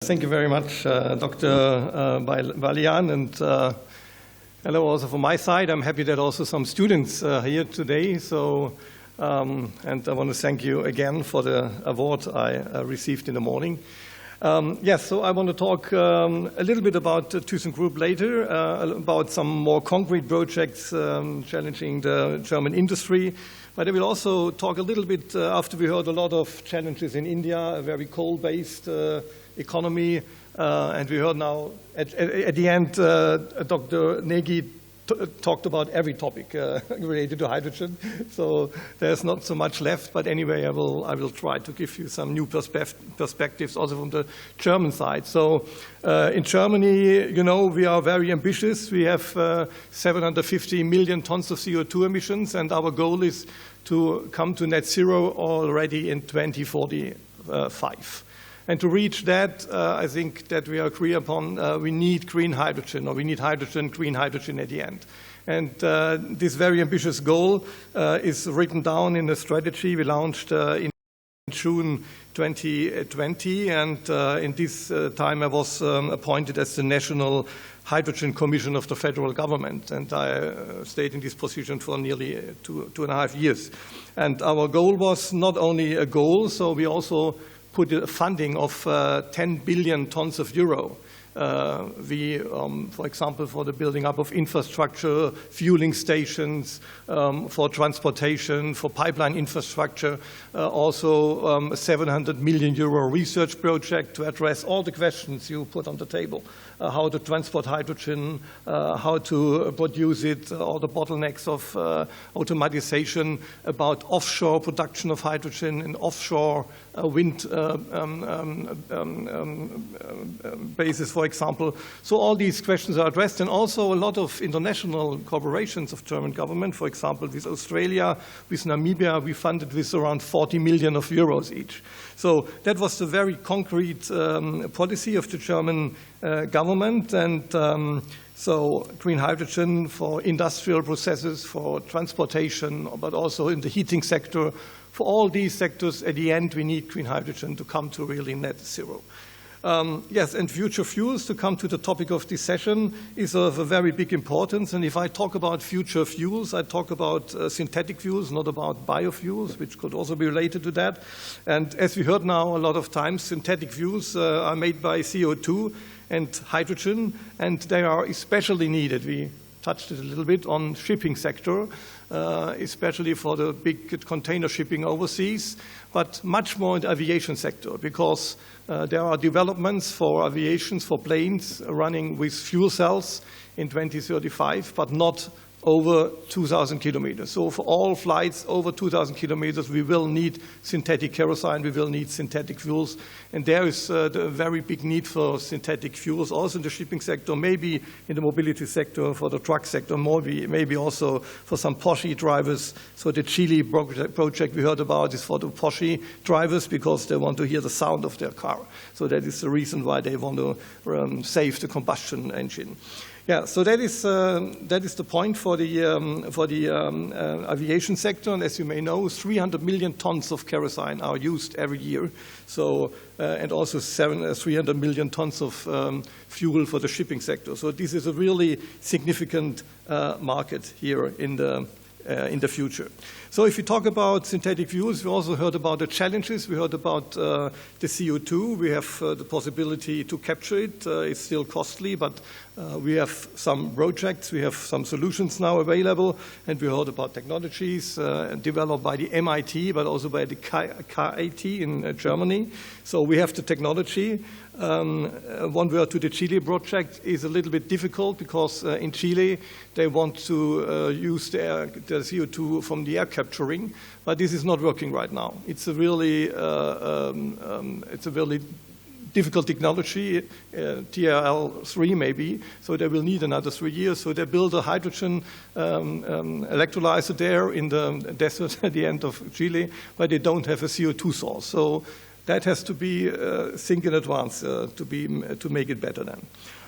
Thank you very much, Dr. Balian, and hello also from my side. I'm happy that also some students are here today. So, and I want to thank you again for the award I received in the morning. Yes, so I want to talk a little bit about thyssenkrupp later, about some more concrete projects challenging the German industry. But I will also talk a little bit after we heard a lot of challenges in India, a very coal-based economy, and we heard now at the end Dr. Negi talked about every topic related to hydrogen, so there's not so much left. But anyway, I will try to give you some new perspectives also from the German side. So in Germany, you know, we are very ambitious. We have 750 million tons of CO2 emissions, and our goal is to come to net zero already in 2045. And to reach that, I think that we are clear upon we need green hydrogen, or we need green hydrogen at the end. And this very ambitious goal is written down in a strategy we launched in June 2020. And in this time, I was appointed as the National Hydrogen Commission of the federal government. And I stayed in this position for nearly two and a half years. And our goal was not only a goal, so we also put a funding of 10 billion tons of euro. For example, for the building up of infrastructure, fueling stations, for transportation, for pipeline infrastructure, also a 700 million euro research project to address all the questions you put on the table. How to transport hydrogen, how to produce it, all the bottlenecks of automatization, about offshore production of hydrogen and offshore wind bases, for example. So all these questions are addressed, and also a lot of international corporations of German government, for example, with Australia, with Namibia, we funded with around 40 million euros each. So that was the very concrete policy of the German government, and so green hydrogen for industrial processes, for transportation, but also in the heating sector. For all these sectors, at the end, we need green hydrogen to come to really net zero. Yes, and future fuels, to come to the topic of this session, is of a very big importance. And if I talk about future fuels, I talk about synthetic fuels, not about biofuels, which could also be related to that. And as we heard now a lot of times, synthetic fuels are made by CO2 and hydrogen, and they are especially needed. We touched it a little bit on shipping sector, especially for the big container shipping overseas, but much more in the aviation sector, because there are developments for aviation, for planes running with fuel cells in 2035, but not over 2,000 kilometers. So for all flights over 2,000 kilometers, we will need synthetic kerosene, we will need synthetic fuels. And there is a very big need for synthetic fuels, also in the shipping sector, maybe in the mobility sector, for the truck sector, maybe also for some Porsche drivers. So the Chile project we heard about is for the Porsche drivers, because they want to hear the sound of their car. So that is the reason why they want to save the combustion engine. Yeah, so that is the point for the aviation sector. And as you may know, 300 million tons of kerosene are used every year. So and also 300 million tons of fuel for the shipping sector. So this is a really significant market here in the future. So if we talk about synthetic fuels, we also heard about the challenges. We heard about the CO2. We have the possibility to capture it. It's still costly, but we have some projects. We have some solutions now available. And we heard about technologies developed by the MIT, but also by the KIT in Germany. So we have the technology. One word to the Chile project is a little bit difficult, because in Chile they want to use the CO2 from the air capturing, but this is not working right now. It's a really difficult technology, TRL3 maybe, so they will need another 3 years. So they build a hydrogen electrolyzer there in the desert at the end of Chile, but they don't have a CO2 source. So that has to be think in advance to make it better then.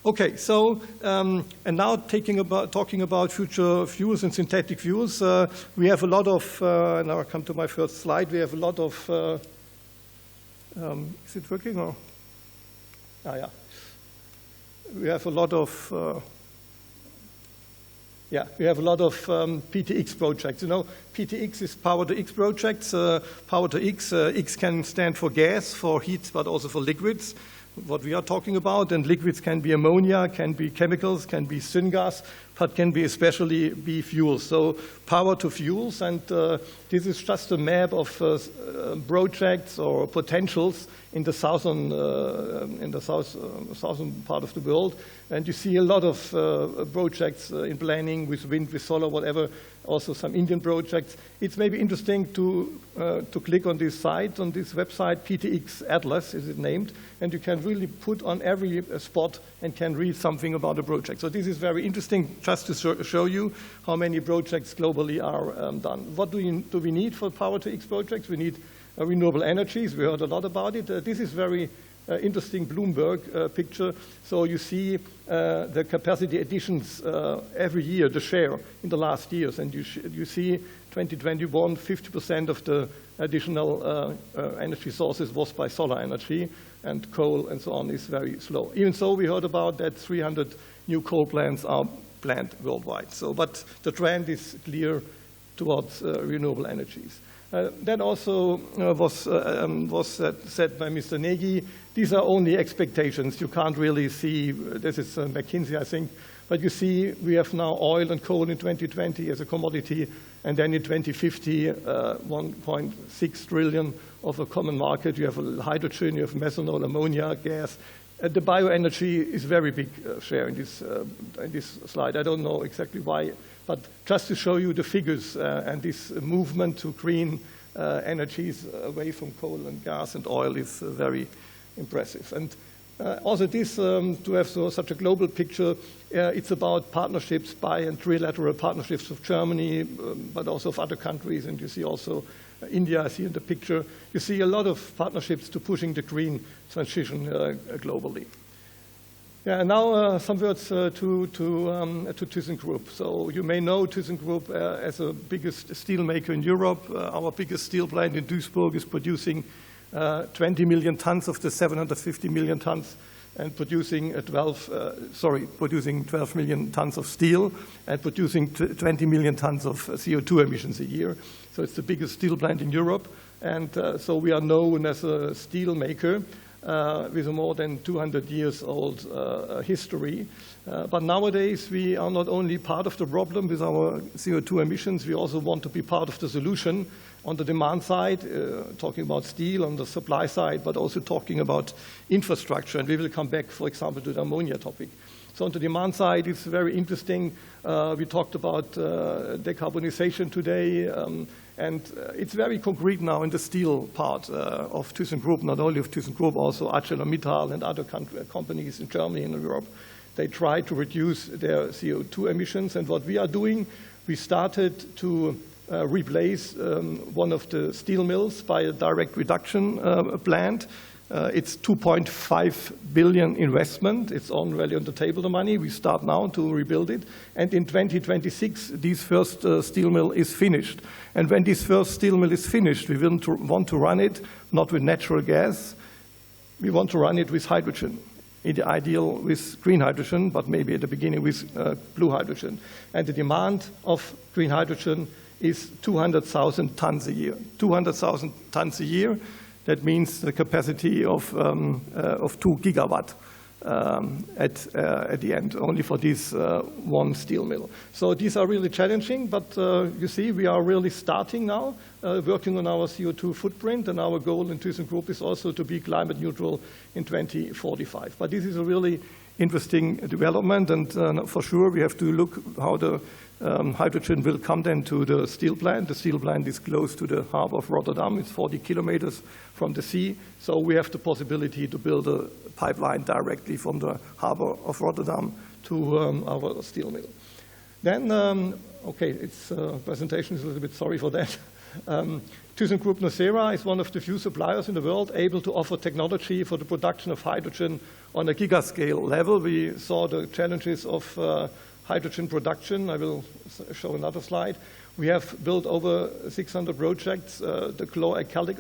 Okay, so and now talking about future fuels and synthetic fuels, we have a lot of. Now I come to my first slide. We have a lot of. Is it working or? We have a lot of PTX projects. You know, PTX is Power to X projects. Power to X, X can stand for gas, for heat, but also for liquids, what we are talking about. And liquids can be ammonia, can be chemicals, can be syngas, but can be especially be fuels. So power to fuels, and this is just a map of projects or potentials in the southern part of the world. And you see a lot of projects in planning with wind, with solar, whatever, also some Indian projects. It's maybe interesting to click on this site, on this website, PTX Atlas is it named, and you can really put on every spot and can read something about the project. So this is very interesting, just to show you how many projects globally are done. What do we need for Power to X projects? We need renewable energies. We heard a lot about it. This is very interesting Bloomberg picture. So you see the capacity additions every year, the share in the last years. And you see 2021, 50% of the additional energy sources was by solar energy, and coal and so on is very slow. Even so, we heard about that 300 new coal plants are planned worldwide. So, but the trend is clear towards renewable energies. That also was said by Mr. Nagy. These are only expectations. You can't really see, this is McKinsey, I think, but you see we have now oil and coal in 2020 as a commodity, and then in 2050, 1.6 trillion of a common market. You have hydrogen, you have methanol, ammonia, gas. The bioenergy is a very big share in this slide. I don't know exactly why, but just to show you the figures and this movement to green energies away from coal and gas and oil is very impressive. And also this, to have such a global picture, it's about partnerships, bi- and trilateral partnerships of Germany, but also of other countries, and you see also India, I see in the picture. You see a lot of partnerships to pushing the green transition globally. Yeah, and now some words to thyssenkrupp. So you may know thyssenkrupp as the biggest steel maker in Europe. Our biggest steel plant in Duisburg is producing 20 million tons of the 750 million tons, and producing 12 million tons of steel and producing 20 million tons of CO2 emissions a year. So it's the biggest steel plant in Europe. And so we are known as a steel maker with a more than 200 years old history. But nowadays we are not only part of the problem with our CO2 emissions, we also want to be part of the solution on the demand side, talking about steel, on the supply side, but also talking about infrastructure. And we will come back, for example, to the ammonia topic. So on the demand side, it's very interesting. We talked about decarbonization today, and it's very concrete now in the steel part of thyssenkrupp, not only of thyssenkrupp, also ArcelorMittal and other companies in Germany and in Europe. They try to reduce their CO2 emissions, and what we are doing, we started to replace one of the steel mills by a direct reduction plant. It's 2.5 billion investment. It's already on the table, the money. We start now to rebuild it. And in 2026, this first steel mill is finished. And when this first steel mill is finished, we want to run it not with natural gas. We want to run it with hydrogen. In the ideal with green hydrogen, but maybe at the beginning with blue hydrogen. And the demand of green hydrogen is 200,000 tons a year. 200,000 tons a year. That means the capacity of 2 gigawatt at the end, only for this one steel mill. So these are really challenging, but you see, we are really starting now, working on our CO2 footprint, and our goal in thyssenkrupp is also to be climate neutral in 2045. But this is a really interesting development, and for sure we have to look how the hydrogen will come then to the steel plant. The steel plant is close to the harbor of Rotterdam. It's 40 kilometers from the sea. So we have the possibility to build a pipeline directly from the harbor of Rotterdam to our steel mill. Then, okay, its presentation is a little bit sorry for that. thyssenkrupp nucera is one of the few suppliers in the world able to offer technology for the production of hydrogen on a gigascale level. We saw the challenges of hydrogen production. I will show another slide. We have built over 600 projects, the chlor-alkalic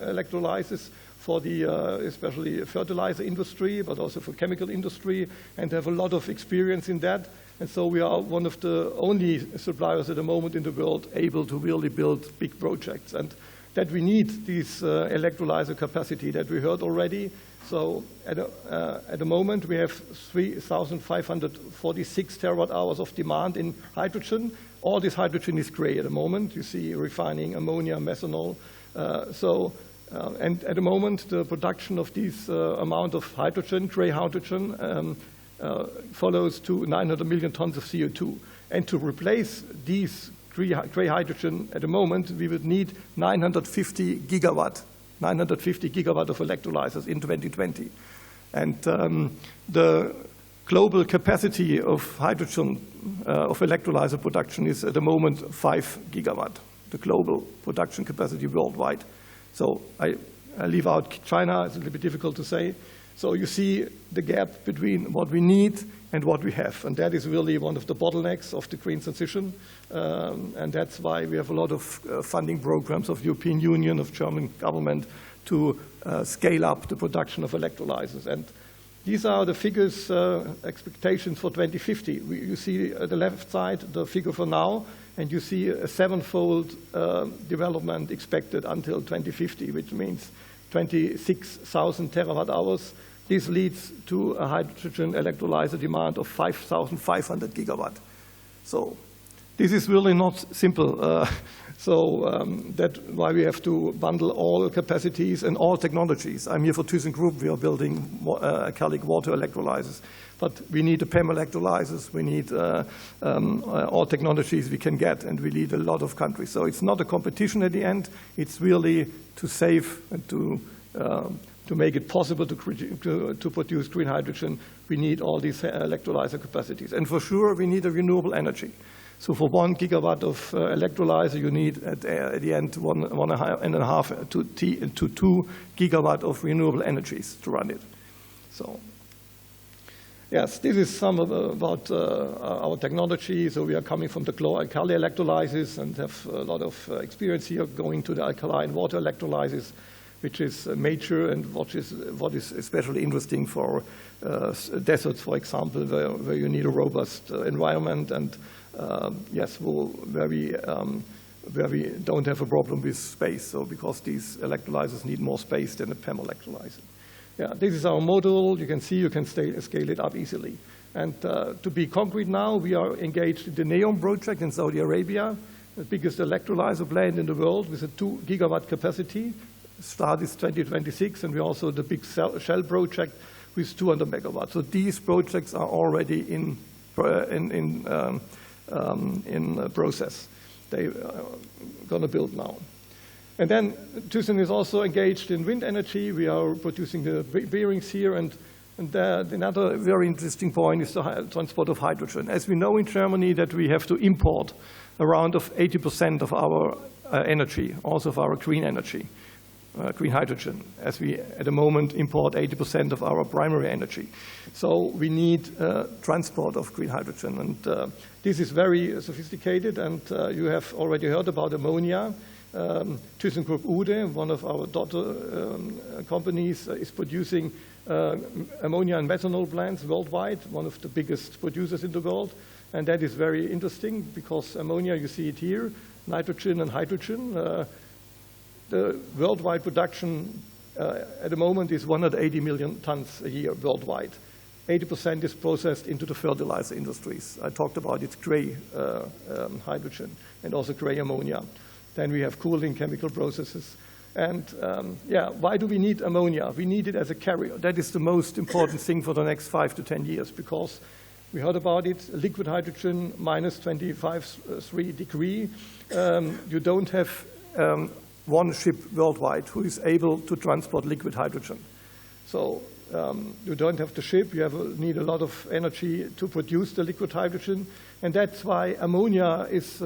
electrolysis for the especially fertilizer industry, but also for chemical industry, and have a lot of experience in that. And so we are one of the only suppliers at the moment in the world able to really build big projects. And that we need this electrolyzer capacity that we heard already. So at the moment we have 3,546 terawatt hours of demand in hydrogen. All this hydrogen is gray at the moment. You see refining ammonia, methanol. And at the moment the production of this amount of hydrogen, gray hydrogen, follows to 900 million tons of CO2. And to replace these gray hydrogen at the moment, we would need 950 gigawatt of electrolyzers in 2020. And the global capacity of hydrogen, of electrolyzer production is at the moment 5 gigawatt, the global production capacity worldwide. So I leave out China, it's a little bit difficult to say. So you see the gap between what we need and what we have. And that is really one of the bottlenecks of the green transition. And that's why we have a lot of funding programs of the European Union, of German government, to scale up the production of electrolyzers. And these are the figures, expectations for 2050. You see at the left side the figure for now, and you see a 7-fold development expected until 2050, which means 26,000 terawatt hours. This leads to a hydrogen electrolyzer demand of 5,500 gigawatt. So this is really not simple. That's why we have to bundle all capacities and all technologies. I'm here for thyssenkrupp. We are building alkalic water electrolyzers. But we need the PEM electrolyzers. We need all technologies we can get, and we need a lot of countries. So it's not a competition at the end. It's really to save and to make it possible to produce green hydrogen. We need all these electrolyzer capacities. And for sure, we need a renewable energy. So for 1 gigawatt of electrolyzer, you need at the end 1.5 to 2 gigawatt of renewable energies to run it. So yes, this is some about our technology. So we are coming from the alkali electrolyzers and have a lot of experience here going to the alkaline water electrolyzers, which is major and what is especially interesting for deserts, for example, where you need a robust environment and where we don't have a problem with space. So because these electrolyzers need more space than a PEM electrolyzer. Yeah, this is our model. You can see you can scale it up easily. And to be concrete now, we are engaged in the NEOM project in Saudi Arabia, the biggest electrolyzer plant in the world with a 2 gigawatt capacity. Start is 2026, and we also the big Shell project with 200 megawatts. So these projects are already in process. They are going to build now. And then Thyssen is also engaged in wind energy. We are producing the bearings here. And another very interesting point is the transport of hydrogen. As we know in Germany that we have to import around 80% of our energy, also of our green energy, green hydrogen, as we at the moment import 80% of our primary energy. So we need transport of green hydrogen. And this is very sophisticated, and you have already heard about ammonia. thyssenkrupp Uhde, one of our daughter companies, is producing ammonia and methanol plants worldwide, one of the biggest producers in the world. And that is very interesting because ammonia, you see it here, nitrogen and hydrogen. The worldwide production at the moment is 180 million tons a year worldwide. 80% is processed into the fertilizer industries. I talked about it's gray hydrogen and also gray ammonia. Then we have cooling chemical processes. And why do we need ammonia? We need it as a carrier. That is the most important thing for the next 5 to 10 years because we heard about it, liquid hydrogen, minus 25.3 degrees. You don't have one ship worldwide who is able to transport liquid hydrogen. So you don't have the ship, you need a lot of energy to produce the liquid hydrogen. And that's why ammonia is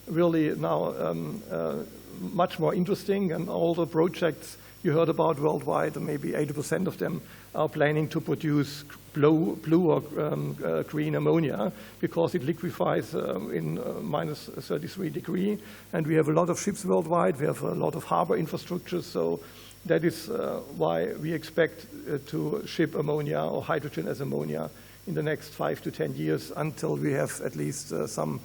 really now much more interesting, and all the projects you heard about worldwide, and maybe 80% of them are planning to produce blue or green ammonia because it liquefies in minus 33 degrees. And we have a lot of ships worldwide. We have a lot of harbor infrastructure, so that is why we expect to ship ammonia or hydrogen as ammonia in the next 5 to 10 years until we have at least some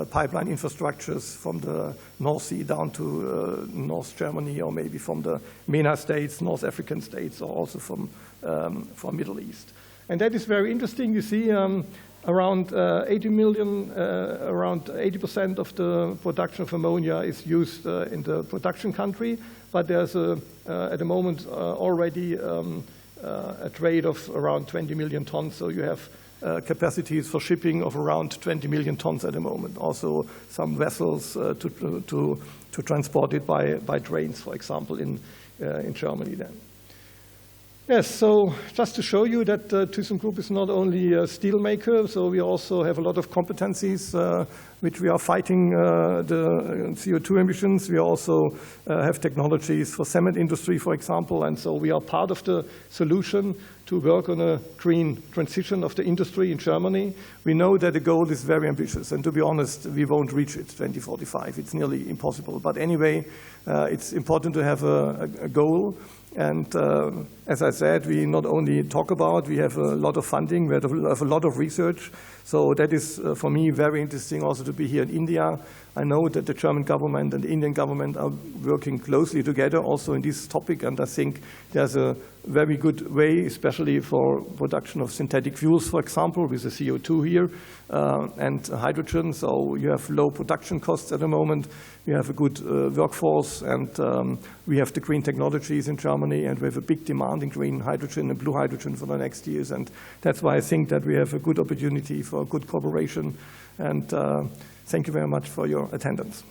pipeline infrastructures from the North Sea down to North Germany, or maybe from the MENA states, North African states, or also from Middle East. And that is very interesting. You see around 80 million, around 80% of the production of ammonia is used in the production country, but there's at the moment already a trade of around 20 million tons, so you have capacities for shipping of around 20 million tons at the moment. Also some vessels to transport it by trains, for example, in Germany then. Yes, so just to show you that thyssenkrupp is not only a steel maker, so we also have a lot of competencies which we are fighting the CO2 emissions. We also have technologies for cement industry, for example, and so we are part of the solution to work on a green transition of the industry in Germany. We know that the goal is very ambitious, and to be honest, we won't reach it 2045. It's nearly impossible. But anyway, it's important to have a goal. And as I said, we not only talk about, we have a lot of funding, we have a lot of research. So that is, for me, very interesting also to be here in India. I know that the German government and the Indian government are working closely together also in this topic, and I think there's a very good way, especially for production of synthetic fuels, for example, with the CO2 here and hydrogen. So you have low production costs at the moment. We have a good workforce, and we have the green technologies in Germany, and we have a big demand in green hydrogen and blue hydrogen for the next years. And that's why I think that we have a good opportunity for good cooperation. And thank you very much for your attendance.